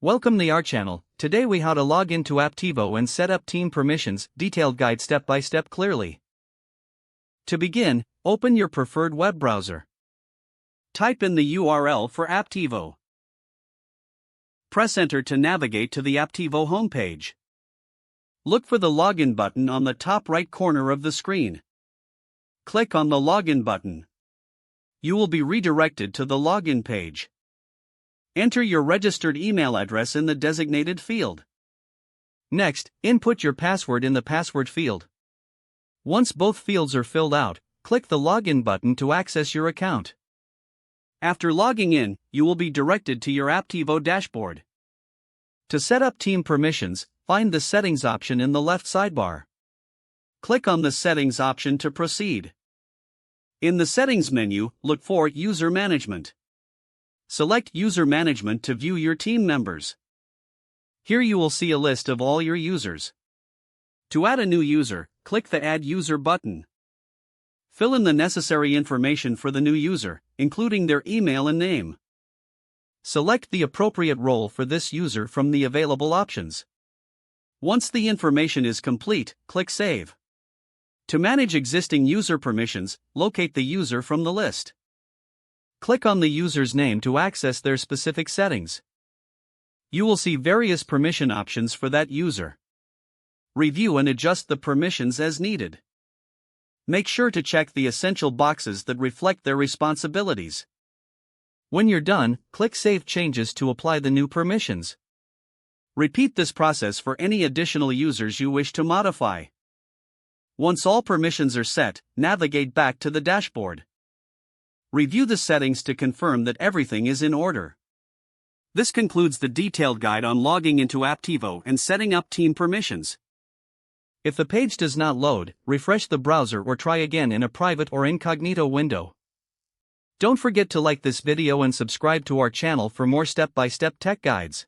Welcome to our channel. Today we how to log into Apptivo and set up team permissions, detailed guide step by step clearly. To begin, open your preferred web browser. Type in the URL for Apptivo. Press enter to navigate to the Apptivo homepage. Look for the login button on the top right corner of the screen. Click on the login button. You will be redirected to the login page. Enter your registered email address in the designated field. Next, input your password in the password field. Once both fields are filled out, click the login button to access your account. After logging in, you will be directed to your Apptivo dashboard. To set up team permissions, find the Settings option in the left sidebar. Click on the Settings option to proceed. In the Settings menu, look for User Management. Select User Management to view your team members. Here you will see a list of all your users. To add a new user, click the Add User button. Fill in the necessary information for the new user, including their email and name. Select the appropriate role for this user from the available options. Once the information is complete, click Save. To manage existing user permissions, locate the user from the list. Click on the user's name to access their specific settings. You will see various permission options for that user. Review and adjust the permissions as needed. Make sure to check the essential boxes that reflect their responsibilities. When you're done, click Save Changes to apply the new permissions. Repeat this process for any additional users you wish to modify. Once all permissions are set, navigate back to the dashboard. Review the settings to confirm that everything is in order. This concludes the detailed guide on logging into Apptivo and setting up team permissions. If the page does not load, refresh the browser or try again in a private or incognito window. Don't forget to like this video and subscribe to our channel for more step-by-step tech guides.